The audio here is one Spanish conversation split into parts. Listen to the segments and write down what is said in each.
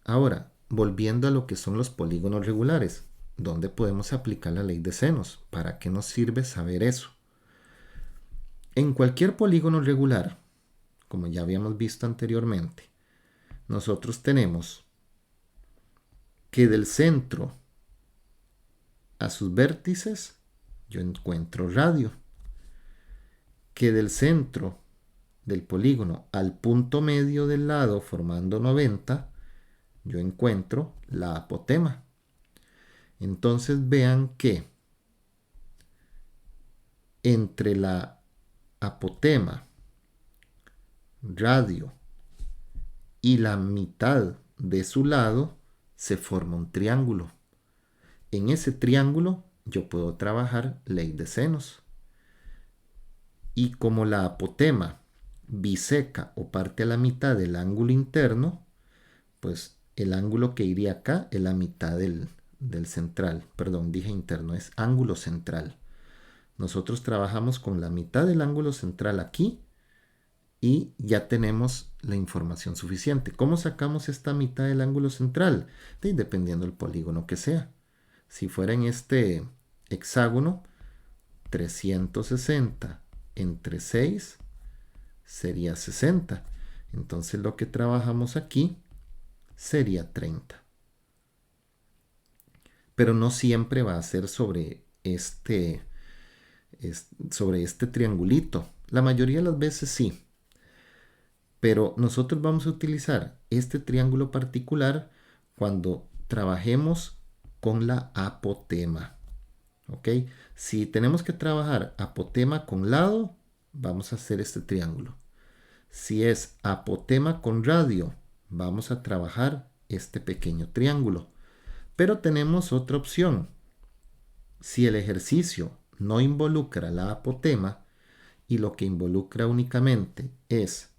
Ahora, volviendo a lo que son los polígonos regulares, ¿dónde podemos aplicar la ley de senos? ¿Para qué nos sirve saber eso? En cualquier polígono regular, como ya habíamos visto anteriormente, nosotros tenemos que del centro a sus vértices yo encuentro radio, que del centro del polígono al punto medio del lado formando 90 yo encuentro la apotema. Entonces vean que entre la apotema, radio y la mitad de su lado se forma un triángulo. En ese triángulo yo puedo trabajar ley de senos. Y como la apotema biseca o parte a la mitad del ángulo interno, pues el ángulo que iría acá es la mitad del central. Perdón, dije interno, es ángulo central. Nosotros trabajamos con la mitad del ángulo central aquí y ya tenemos la información suficiente. ¿Cómo sacamos esta mitad del ángulo central? Dependiendo del polígono que sea. Si fuera en este hexágono, 360 entre 6 sería 60. Entonces lo que trabajamos aquí sería 30. Pero no siempre va a ser sobre este triangulito. La mayoría de las veces sí. Pero nosotros vamos a utilizar este triángulo particular cuando trabajemos con la apotema. ¿Ok? Si tenemos que trabajar apotema con lado, vamos a hacer este triángulo. Si es apotema con radio, vamos a trabajar este pequeño triángulo. Pero tenemos otra opción. Si el ejercicio no involucra la apotema y lo que involucra únicamente es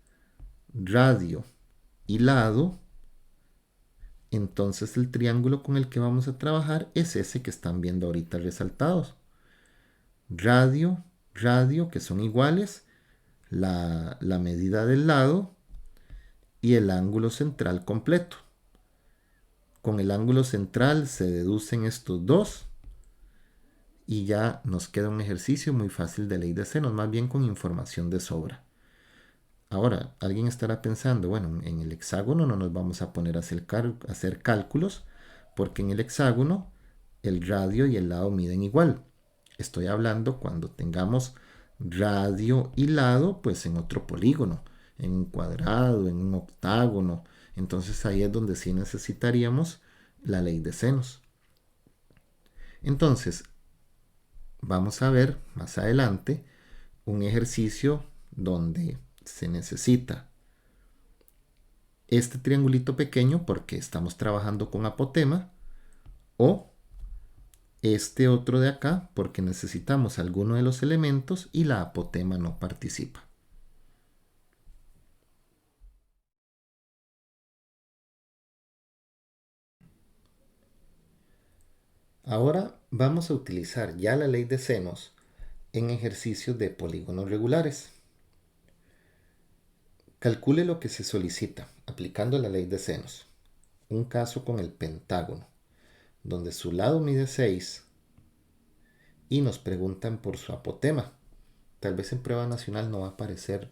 radio y lado, entonces el triángulo con el que vamos a trabajar es ese que están viendo ahorita resaltados. Radio, radio, que son iguales, la medida del lado y el ángulo central completo. Con el ángulo central se deducen estos dos y ya nos queda un ejercicio muy fácil de ley de senos, más bien con información de sobra. Ahora, alguien estará pensando, bueno, en el hexágono no nos vamos a poner a hacer cálculos porque en el hexágono el radio y el lado miden igual. Estoy hablando cuando tengamos radio y lado, pues en otro polígono, en un cuadrado, en un octágono. Entonces ahí es donde sí necesitaríamos la ley de senos. Entonces, vamos a ver más adelante un ejercicio donde se necesita este triangulito pequeño porque estamos trabajando con apotema o este otro de acá porque necesitamos alguno de los elementos y la apotema no participa. Ahora vamos a utilizar ya la ley de senos en ejercicios de polígonos regulares. Calcule lo que se solicita aplicando la ley de senos. Un caso con el pentágono, donde su lado mide 6 y nos preguntan por su apotema. Tal vez en prueba nacional no va a aparecer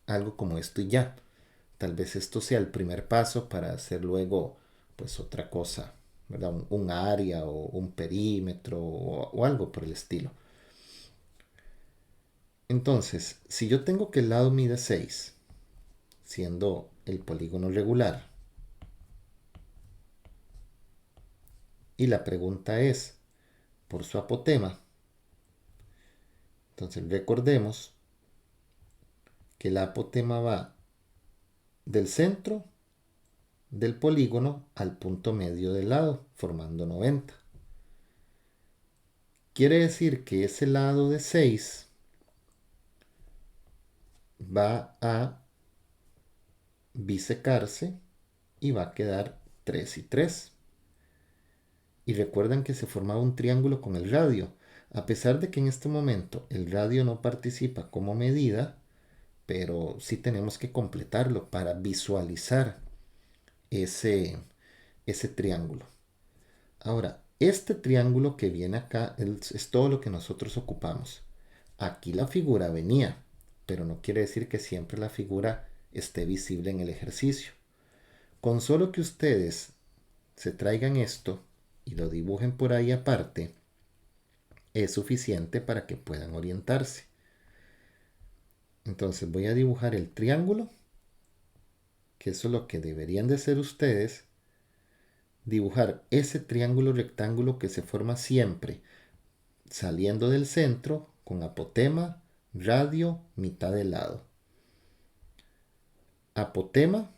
algo como esto y ya. Tal vez esto sea el primer paso para hacer luego pues otra cosa, ¿verdad? Un área o un perímetro o algo por el estilo. Entonces, si yo tengo que el lado mide 6, siendo el polígono regular, y la pregunta es por su apotema, entonces recordemos que la apotema va del centro del polígono al punto medio del lado, formando 90. Quiere decir que ese lado de 6 va a bisecarse y va a quedar 3 y 3. Y recuerdan que se formaba un triángulo con el radio. A pesar de que en este momento el radio no participa como medida, pero sí tenemos que completarlo para visualizar ese, ese triángulo. Ahora, este triángulo que viene acá es todo lo que nosotros ocupamos. Aquí la figura venía, pero no quiere decir que siempre la figura esté visible en el ejercicio. Con solo que ustedes se traigan esto y lo dibujen por ahí aparte, es suficiente para que puedan orientarse. Entonces voy a dibujar el triángulo, que eso es lo que deberían de hacer ustedes. Dibujar ese triángulo rectángulo que se forma siempre saliendo del centro con apotema, radio, mitad de lado. Apotema,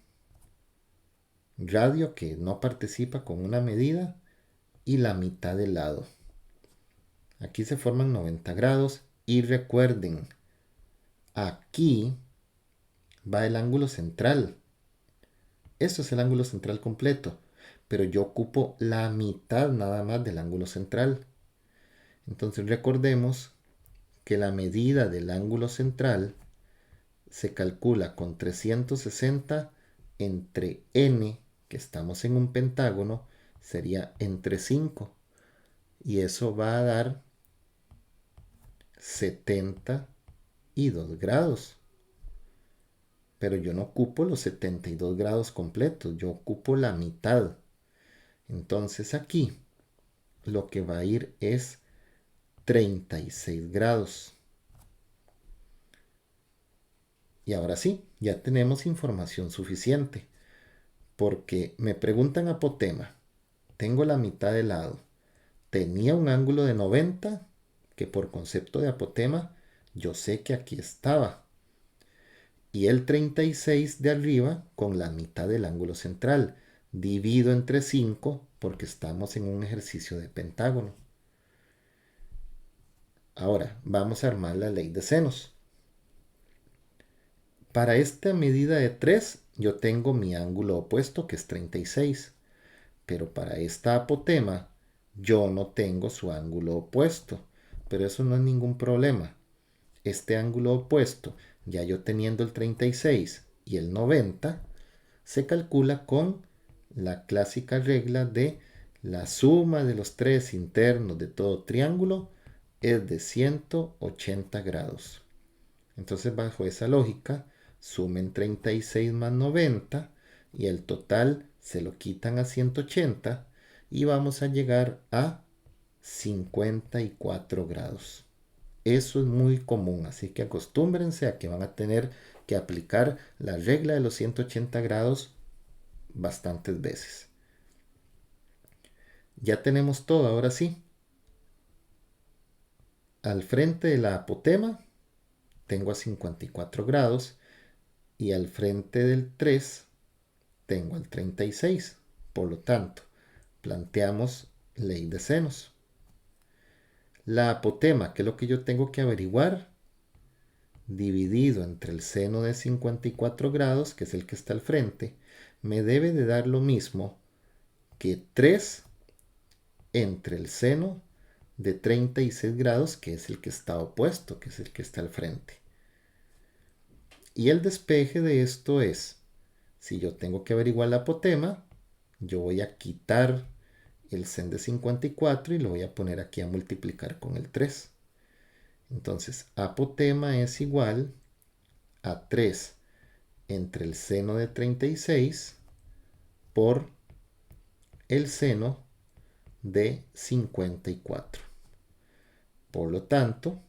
radio que no participa con una medida y la mitad del lado. Aquí se forman 90 grados y recuerden, aquí va el ángulo central. Esto es el ángulo central completo, pero yo ocupo la mitad nada más del ángulo central. Entonces recordemos que la medida del ángulo central se calcula con 360 entre n, que estamos en un pentágono, sería entre 5. Y eso va a dar 72 grados. Pero yo no ocupo los 72 grados completos, yo ocupo la mitad. Entonces aquí lo que va a ir es 36 grados. Y ahora sí, ya tenemos información suficiente. Porque me preguntan apotema. Tengo la mitad de lado. Tenía un ángulo de 90, que por concepto de apotema yo sé que aquí estaba. Y el 36 de arriba con la mitad del ángulo central. Divido entre 5 porque estamos en un ejercicio de pentágono. Ahora vamos a armar la ley de senos. Para esta medida de 3 yo tengo mi ángulo opuesto que es 36. Pero para esta apotema yo no tengo su ángulo opuesto. Pero eso no es ningún problema. Este ángulo opuesto, ya yo teniendo el 36 y el 90, se calcula con la clásica regla de la suma de los tres internos de todo triángulo es de 180 grados. Entonces, bajo esa lógica, sumen 36 más 90 y el total se lo quitan a 180 y vamos a llegar a 54 grados. Eso es muy común, así que acostúmbrense a que van a tener que aplicar la regla de los 180 grados bastantes veces. Ya tenemos todo, ahora sí. Al frente de la apotema tengo a 54 grados y al frente del 3 tengo al 36. Por lo tanto, planteamos ley de senos. La apotema, que es lo que yo tengo que averiguar, dividido entre el seno de 54 grados, que es el que está al frente, me debe de dar lo mismo que 3 entre el seno de 36 grados, que es el que está opuesto, que es el que está al frente. Y el despeje de esto es, si yo tengo que averiguar la apotema, yo voy a quitar el seno de 54 y lo voy a poner aquí a multiplicar con el 3. Entonces, apotema es igual a 3 entre el seno de 36 por el seno de 54. Por lo tanto,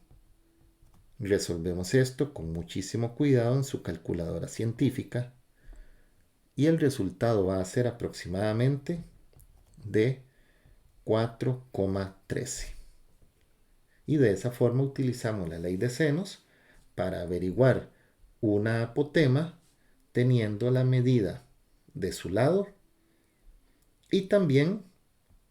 resolvemos esto con muchísimo cuidado en su calculadora científica y el resultado va a ser aproximadamente de 4,13. Y de esa forma utilizamos la ley de senos para averiguar una apotema teniendo la medida de su lado y también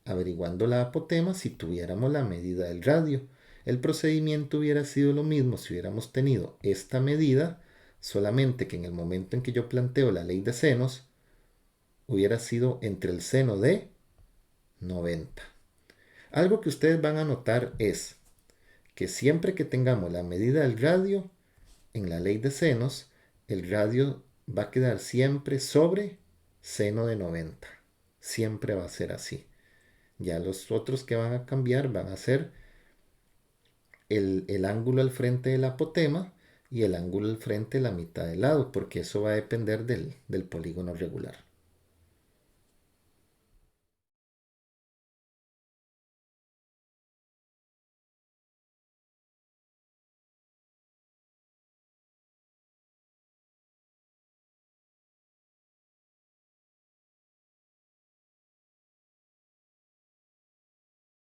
averiguando la apotema si tuviéramos la medida del radio. El procedimiento hubiera sido lo mismo si hubiéramos tenido esta medida, solamente que en el momento en que yo planteo la ley de senos, hubiera sido entre el seno de 90. Algo que ustedes van a notar es que siempre que tengamos la medida del radio, en la ley de senos, el radio va a quedar siempre sobre seno de 90. Siempre va a ser así. Ya los otros que van a cambiar van a ser el ángulo al frente del apotema y el ángulo al frente de la mitad del lado, porque eso va a depender del polígono regular.